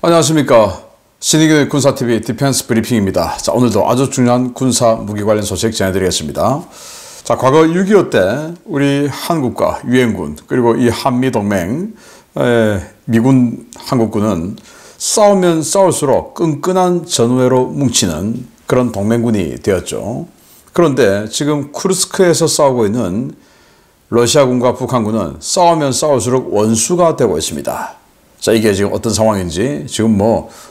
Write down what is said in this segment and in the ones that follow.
안녕하십니까. 신의균의 군사TV 디펜스 브리핑입니다. 자, 오늘도 아주 중요한 군사 무기 관련 소식 전해드리겠습니다. 자, 과거 6.25 때 우리 한국과 유엔군 그리고 이 한미동맹 미군 한국군은 싸우면 싸울수록 끈끈한 전우회로 뭉치는 그런 동맹군이 되었죠. 그런데 지금 쿠르스크에서 싸우고 있는 러시아군과 북한군은 싸우면 싸울수록 원수가 되고 있습니다. 자, 이게 지금 어떤 상황인지 지금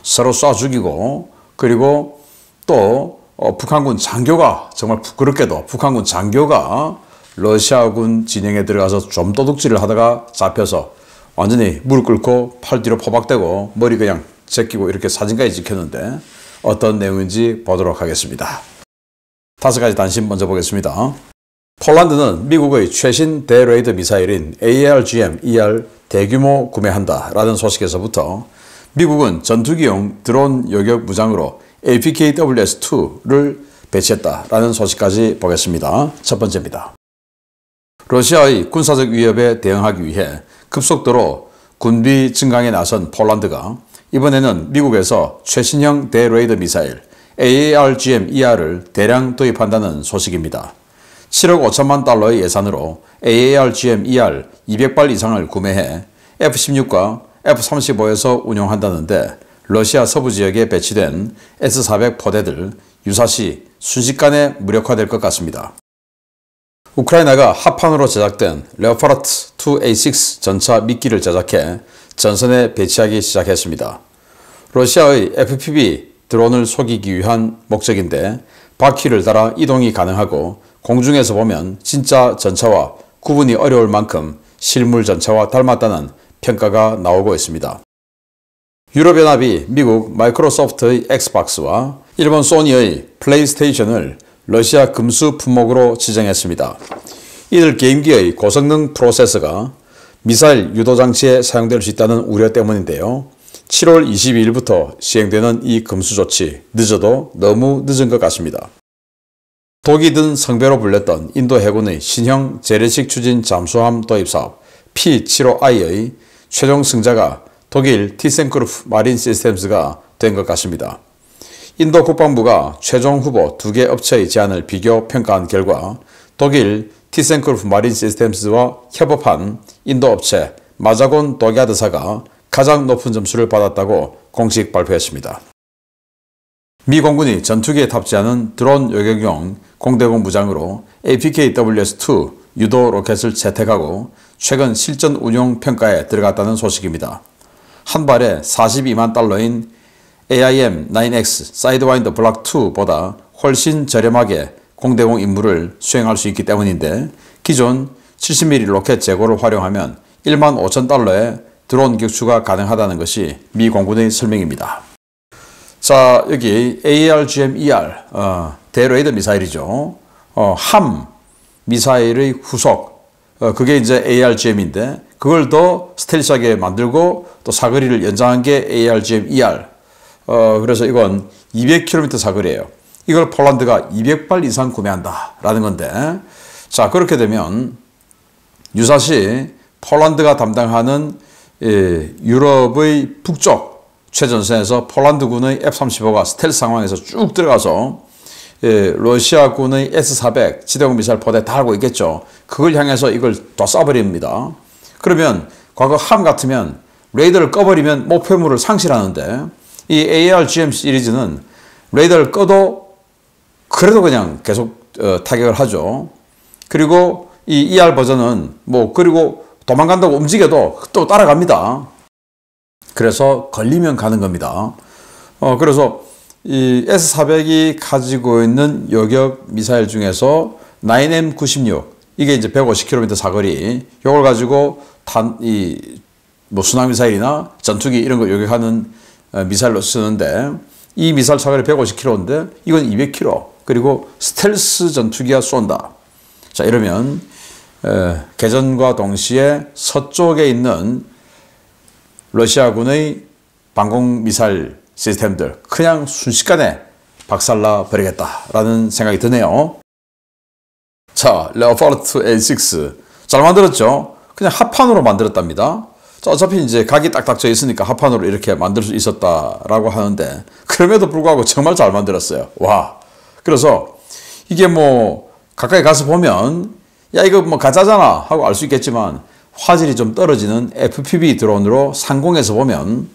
서로 쏴 죽이고, 그리고 또 북한군 장교가, 정말 부끄럽게도 북한군 장교가 러시아군 진영에 들어가서 좀 도둑질을 하다가 잡혀서 완전히 무릎 꿇고 팔 뒤로 포박대고 머리 그냥 제끼고 이렇게 사진까지 찍혔는데 어떤 내용인지 보도록 하겠습니다. 5가지 단신 먼저 보겠습니다. 폴란드는 미국의 최신 대레이더 미사일인 ARGM-ER 대규모 구매한다라는 소식에서부터 미국은 전투기용 드론 요격 무장으로 APKWS-2를 배치했다라는 소식까지 보겠습니다. 첫 번째입니다. 러시아의 군사적 위협에 대응하기 위해 급속도로 군비 증강에 나선 폴란드가 이번에는 미국에서 최신형 대레이더 미사일 ARGM-ER을 대량 도입한다는 소식입니다. 7억 5천만 달러의 예산으로 ARGM-ER 200발 이상을 구매해 F-16과 F-35에서 운용한다는데 러시아 서부 지역에 배치된 S-400 포대들 유사시 순식간에 무력화될 것 같습니다. 우크라이나가 합판으로 제작된 레오파르트 2A6 전차 미끼를 제작해 전선에 배치하기 시작했습니다. 러시아의 FPV 드론을 속이기 위한 목적인데 바퀴를 달아 이동이 가능하고 공중에서 보면 진짜 전차와 구분이 어려울 만큼 실물 전차와 닮았다는 평가가 나오고 있습니다. 유럽연합이 미국 마이크로소프트의 엑스박스와 일본 소니의 플레이스테이션을 러시아 금수 품목으로 지정했습니다. 이들 게임기의 고성능 프로세서가 미사일 유도장치에 사용될 수 있다는 우려 때문인데요. 7월 22일부터 시행되는 이 금수 조치, 늦어도 너무 늦은 것 같습니다. 독이 든 성배로 불렸던 인도 해군의 신형 재래식 추진 잠수함 도입 사업 P-75I의 최종 승자가 독일 티센크루프 마린 시스템스가 된 것 같습니다. 인도 국방부가 최종 후보 2개 업체의 제안을 비교 평가한 결과 독일 티센크루프 마린 시스템스와 협업한 인도 업체 마자곤 도갸드사가 가장 높은 점수를 받았다고 공식 발표했습니다. 미 공군이 전투기에 탑재하는 드론 요격용 공대공 무장으로 APKWS-2 유도 로켓을 채택하고 최근 실전 운용 평가에 들어갔다는 소식입니다. 한 발에 42만 달러인 AIM-9X 사이드와인더 블락 2보다 훨씬 저렴하게 공대공 임무를 수행할 수 있기 때문인데 기존 70mm 로켓 재고를 활용하면 1만 5천 달러의 드론 격추가 가능하다는 것이 미 공군의 설명입니다. 자, 여기 ARGM-ER 대레이더 미사일이죠. 함 미사일의 후속, 그게 이제 ARGM인데 그걸 더 스텔스하게 만들고 또 사거리를 연장한 게 ARGM-ER. 그래서 이건 200km 사거리예요. 이걸 폴란드가 200발 이상 구매한다라는 건데, 자, 그렇게 되면 유사시 폴란드가 담당하는 유럽의 북쪽 최전선에서 폴란드군의 F-35가 스텔스 상황에서 쭉 들어가서 러시아군의 S-400 지대공 미사일 포대 달고 있겠죠. 그걸 향해서 이걸 또 쏴버립니다. 그러면 과거 함 같으면 레이더를 꺼버리면 목표물을 상실하는데 이 ARGM 시리즈는 레이더를 꺼도 그래도 그냥 계속 타격을 하죠. 그리고 이 ER 버전은 그리고 도망간다고 움직여도 또 따라갑니다. 그래서 걸리면 가는 겁니다. 그래서 이 S-400이 가지고 있는 요격 미사일 중에서 9M96, 이게 이제 150km 사거리, 이걸 가지고 순항 미사일이나 전투기 이런 거 요격하는 미사일로 쓰는데 이 미사일 사거리 150km인데 이건 200km, 그리고 스텔스 전투기가 쏜다. 자, 이러면 개전과 동시에 서쪽에 있는 러시아군의 방공미사일 시스템들 그냥 순식간에 박살나 버리겠다라는 생각이 드네요. 자, 레오파르트 A6 잘 만들었죠? 그냥 합판으로 만들었답니다. 자, 어차피 이제 각이 딱딱 져 있으니까 합판으로 이렇게 만들 수 있었다라고 하는데 그럼에도 불구하고 정말 잘 만들었어요. 와. 그래서 이게 뭐 가까이 가서 보면 야 이거 뭐 가짜잖아 하고 알 수 있겠지만 화질이 좀 떨어지는 FPV 드론으로 상공에서 보면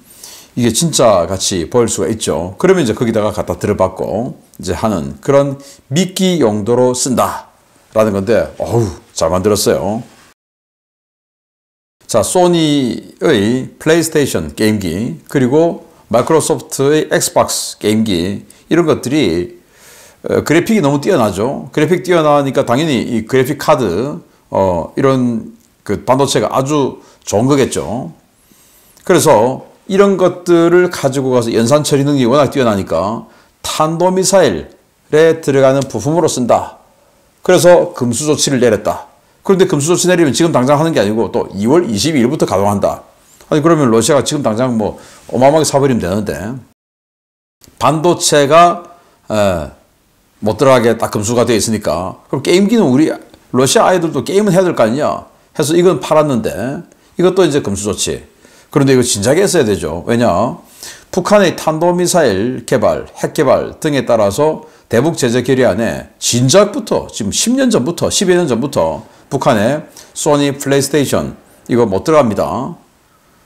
이게 진짜 같이 보일 수가 있죠. 그러면 이제 거기다가 갖다 들어받고 이제 하는 그런 미끼 용도로 쓴다라는 건데 어우 잘 만들었어요. 자, 소니의 플레이스테이션 게임기 그리고 마이크로소프트의 엑스박스 게임기 이런 것들이 그래픽이 너무 뛰어나죠. 그래픽 뛰어나니까 당연히 이 그래픽 카드 이런 그 반도체가 아주 좋은 거겠죠. 그래서 이런 것들을 가지고 가서 연산 처리 능력이 워낙 뛰어나니까 탄도미사일에 들어가는 부품으로 쓴다. 그래서 금수 조치를 내렸다. 그런데 금수 조치 내리면 지금 당장 하는 게 아니고 또 2월 22일부터 가동한다. 아니 그러면 러시아가 지금 당장 뭐 어마어마하게 사버리면 되는데 반도체가 못 들어가게 딱 금수가 되어 있으니까 그럼 게임기는 우리 러시아 아이들도 게임은 해야 될 거 아니냐 해서 이건 팔았는데 이것도 이제 금수 조치. 그런데 이거 진작에 했어야 되죠. 왜냐? 북한의 탄도미사일 개발, 핵 개발 등에 따라서 대북 제재 결의안에 진작부터 지금 10년 전부터 10여 년 전부터 북한의 소니 플레이스테이션 이거 못 들어갑니다.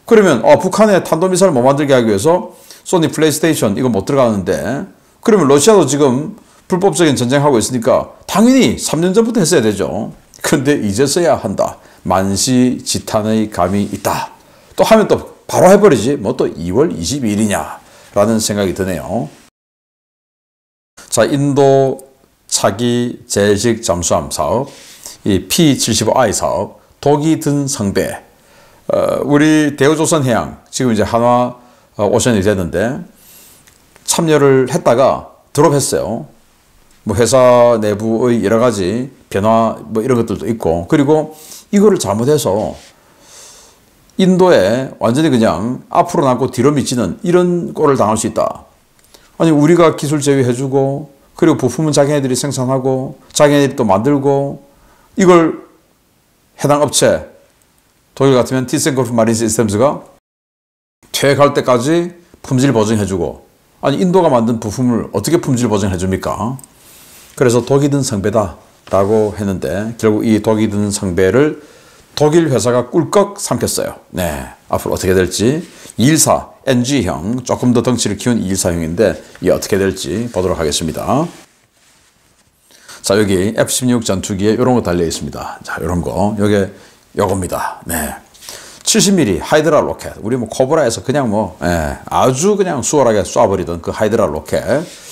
그러면 북한의 탄도미사일 못 만들게 하기 위해서 소니 플레이스테이션 이거 못 들어가는데 그러면 러시아도 지금 불법적인 전쟁하고 있으니까 당연히 3년 전부터 했어야 되죠. 그런데 이제서야 한다. 만시지탄의 감이 있다. 또 하면 또 바로 해버리지 뭐 또 2월 22일이냐 라는 생각이 드네요. 자, 인도 차기 재해식 잠수함 사업, 이 P-75I 사업, 독이 든 성배, 우리 대우조선해양 지금 이제 한화 오션이 됐는데 참여를 했다가 드롭했어요. 뭐 회사 내부의 여러 가지 변화 뭐 이런 것들도 있고 그리고 이거를 잘못해서 인도에 완전히 그냥 앞으로 남고 뒤로 미치는 이런 꼴을 당할 수 있다. 아니 우리가 기술 제휴해주고 그리고 부품은 자기네들이 생산하고 자기네들이 또 만들고 이걸 해당 업체 독일 같으면 티센코프 마린 시스템즈가 퇴역할 때까지 품질 보증해주고 아니 인도가 만든 부품을 어떻게 품질 보증해줍니까? 그래서 독이 든 성배다 라고 했는데 결국 이 독이 든 성배를 독일 회사가 꿀꺽 삼켰어요. 네, 앞으로 어떻게 될지 214 NG형 조금 더 덩치를 키운 214형인데 이게 어떻게 될지 보도록 하겠습니다. 자, 여기 F-16 전투기에 이런 거 달려 있습니다. 자, 이런 거 요게 요겁니다. 네, 70mm 하이드라 로켓. 우리 뭐 코브라에서 그냥 뭐 아주 그냥 수월하게 쏴버리던 그 하이드라 로켓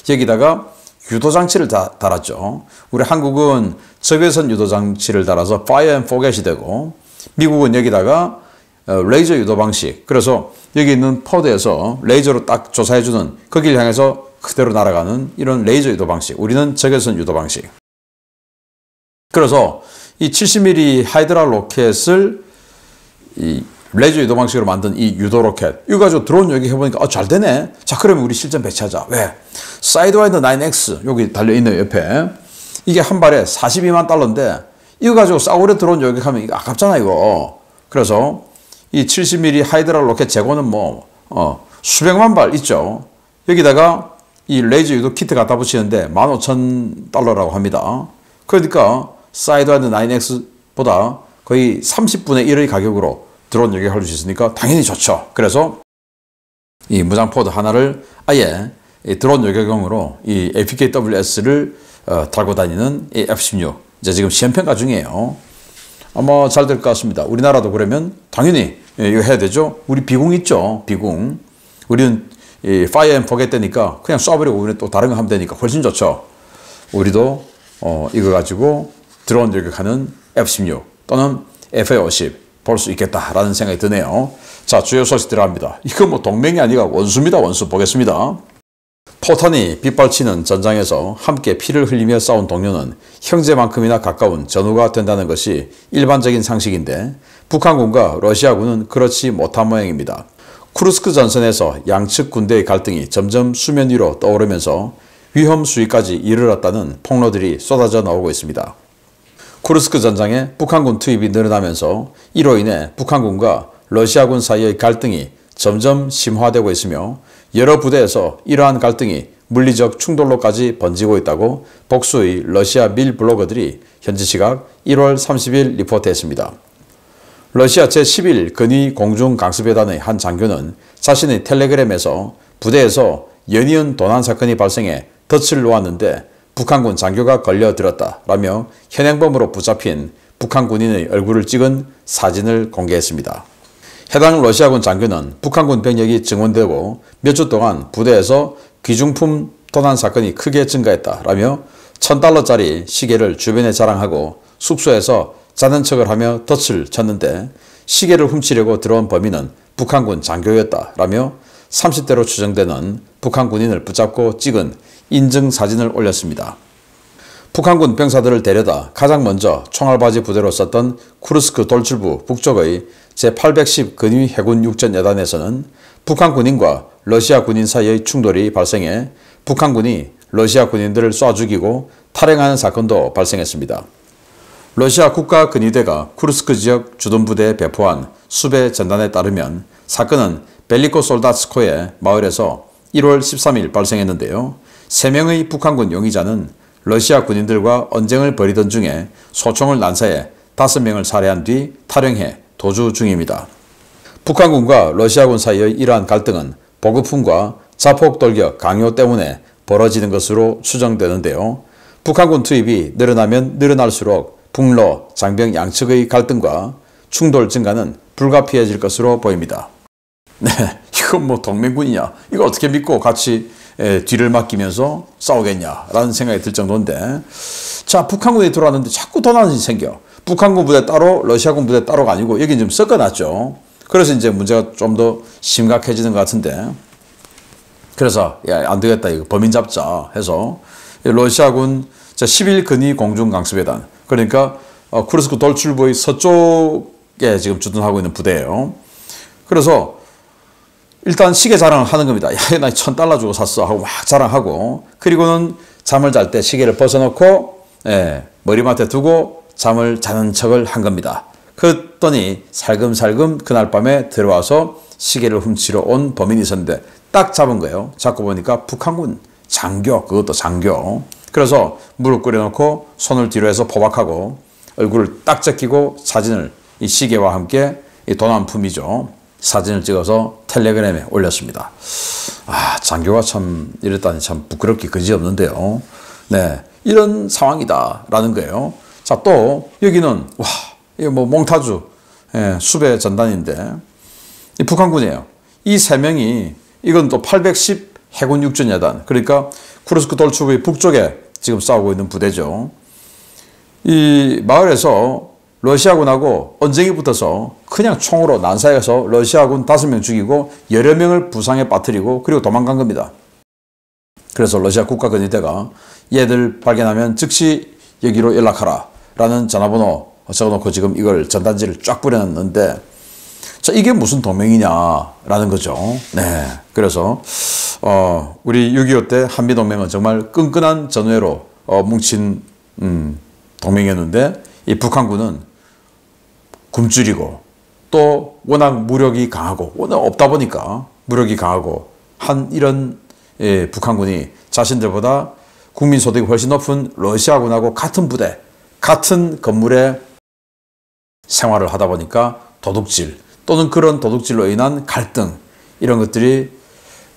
여기다가 유도장치를 달았죠. 우리 한국은 적외선 유도장치를 달아서 Fire and Forget이 되고 미국은 여기다가 레이저 유도 방식. 그래서 여기 있는 포드에서 레이저로 딱 조사해주는 거기를 향해서 그대로 날아가는 이런 레이저 유도 방식. 우리는 적외선 유도 방식. 그래서 이 70mm 하이드라 로켓을 이 레이저 유도 방식으로 만든 이 유도 로켓 이거 가지고 드론 여기 해보니까 잘 되네. 자, 그러면 우리 실전 배치하자. 왜? 사이드와이드 9X 여기 달려있네요. 옆에 이게 한 발에 42만 달러인데 이거 가지고 싸구려 드론 요격하면 이거 아깝잖아 이거. 그래서 이 70mm 하이드라 로켓 재고는 뭐 수백만 발 있죠. 여기다가 이 레이저 유도 키트 갖다 붙이는데 15,000달러라고 합니다. 그러니까 사이드와이드 9X보다 거의 30분의 1의 가격으로 드론 요격할 수 있으니까 당연히 좋죠. 그래서 이 무장포드 하나를 아예 이 드론 요격용으로 이 APKWS를 달고 다니는 이 F-16 이제 지금 시험평가 중이에요. 아마 잘 될 것 같습니다. 우리나라도 그러면 당연히 이거 해야 되죠. 우리 비공 있죠. 비공. 우리는 이 Fire and Forget 되니까 그냥 쏴버리고 우리는 또 다른 거 하면 되니까 훨씬 좋죠. 우리도 이거 가지고 드론 요격하는 F-16 또는 FA-50 볼 수 있겠다라는 생각이 드네요. 자, 주요 소식 들어갑니다. 이거 뭐 동맹이 아니라 원수입니다. 원수 보겠습니다. 포탄이 빗발치는 전장에서 함께 피를 흘리며 싸운 동료는 형제만큼이나 가까운 전우가 된다는 것이 일반적인 상식인데 북한군과 러시아군은 그렇지 못한 모양입니다. 쿠르스크 전선에서 양측 군대의 갈등이 점점 수면 위로 떠오르면서 위험 수위까지 이르렀다는 폭로들이 쏟아져 나오고 있습니다. 쿠르스크 전장에 북한군 투입이 늘어나면서 이로 인해 북한군과 러시아군 사이의 갈등이 점점 심화되고 있으며 여러 부대에서 이러한 갈등이 물리적 충돌로까지 번지고 있다고 복수의 러시아 밀 블로거들이 현지 시각 1월 30일 리포트했습니다. 러시아 제11 근위 공중강습여단의 한 장교는 자신의 텔레그램에서 부대에서 연이은 도난 사건이 발생해 덫을 놓았는데 북한군 장교가 걸려들었다라며 현행범으로 붙잡힌 북한 군인의 얼굴을 찍은 사진을 공개했습니다. 해당 러시아군 장교는 북한군 병력이 증원되고 몇 주 동안 부대에서 귀중품 도난 사건이 크게 증가했다라며 $1,000짜리 시계를 주변에 자랑하고 숙소에서 자는 척을 하며 덫을 쳤는데 시계를 훔치려고 들어온 범인은 북한군 장교였다라며 30대로 추정되는 북한 군인을 붙잡고 찍은 인증사진을 올렸습니다. 북한군 병사들을 데려다 가장 먼저 총알바지 부대로 썼던 쿠르스크 돌출부 북쪽의 제810 근위 해군 육전 여단에서는 북한 군인과 러시아 군인 사이의 충돌이 발생해 북한군이 러시아 군인들을 쏴 죽이고 탈행하는 사건도 발생했습니다. 러시아 국가근위대가 쿠르스크 지역 주둔부대에 배포한 수배 전단에 따르면 사건은 벨리코솔다츠코의 마을에서 1월 13일 발생했는데요. 3명의 북한군 용의자는 러시아 군인들과 언쟁을 벌이던 중에 소총을 난사해 5명을 살해한 뒤 탈영해 도주 중입니다. 북한군과 러시아군 사이의 이러한 갈등은 보급품과 자폭 돌격 강요 때문에 벌어지는 것으로 추정되는데요. 북한군 투입이 늘어나면 늘어날수록 북러, 장병 양측의 갈등과 충돌 증가는 불가피해질 것으로 보입니다. 네, 이건 뭐 동맹군이냐? 이거 어떻게 믿고 같이 뒤를 맡기면서 싸우겠냐라는 생각이 들 정도인데, 자, 북한군이 들어왔는데 자꾸 도난이 생겨. 북한군 부대 따로, 러시아군 부대 따로가 아니고 여기 좀 섞어놨죠. 그래서 이제 문제가 좀 더 심각해지는 것 같은데, 그래서 야, 안 되겠다, 이거 범인 잡자 해서 러시아군 제11 근위 공중강습여단, 그러니까 쿠르스크 돌출부의 서쪽에 지금 주둔하고 있는 부대예요. 그래서 일단 시계 자랑을 하는 겁니다. 야, 나 $1,000 주고 샀어 하고 막 자랑하고, 그리고는 잠을 잘 때 시계를 벗어놓고 머리맡에 두고 잠을 자는 척을 한 겁니다. 그랬더니 살금살금 그날 밤에 들어와서 시계를 훔치러 온 범인이 있었는데 딱 잡은 거예요. 잡고 보니까 북한군 장교, 그것도 장교. 그래서 물을 끓여놓고 손을 뒤로 해서 포박하고 얼굴을 딱 제끼고 사진을 이 시계와 함께 이 도난품이죠. 사진을 찍어서 텔레그램에 올렸습니다. 아, 장교가 참 이랬다니 참 부끄럽기 그지없는데요. 네, 이런 상황이다라는 거예요. 자, 또 여기는 와, 이거 뭐 몽타주 수배 전단인데 이 북한군이에요. 이 3명이 이건 또 810 해군 육전 여단, 그러니까 쿠르스크 돌출부의 북쪽에 지금 싸우고 있는 부대죠. 이 마을에서 러시아군하고 언쟁이 붙어서 그냥 총으로 난사해서 러시아군 5명 죽이고 여러 명을 부상에 빠뜨리고 그리고 도망간 겁니다. 그래서 러시아 국가근위대가 얘들 발견하면 즉시 여기로 연락하라 라는 전화번호 적어놓고 지금 이걸 전단지를 쫙 뿌려놨는데, 자, 이게 무슨 동맹이냐라는 거죠. 네, 그래서 우리 6.25 때 한미동맹은 정말 끈끈한 전후회로 뭉친 동맹이었는데, 이 북한군은 굶주리고 또 워낙 무력이 강하고 워낙 없다 보니까 무력이 강하고 한 이런 북한군이 자신들보다 국민소득이 훨씬 높은 러시아군하고 같은 부대, 같은 건물에 생활을 하다 보니까 도둑질 또는 그런 도둑질로 인한 갈등, 이런 것들이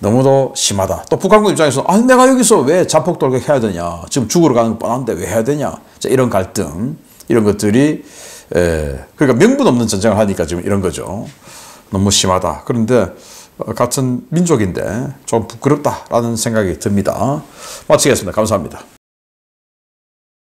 너무도 심하다. 또 북한군 입장에서 아니 내가 여기서 왜 자폭 돌격해야 되냐, 지금 죽으러 가는 거 뻔한데 왜 해야 되냐, 자, 이런 갈등, 이런 것들이 그러니까 명분 없는 전쟁을 하니까 지금 이런 거죠. 너무 심하다. 그런데 같은 민족인데 좀 부끄럽다라는 생각이 듭니다. 마치겠습니다. 감사합니다.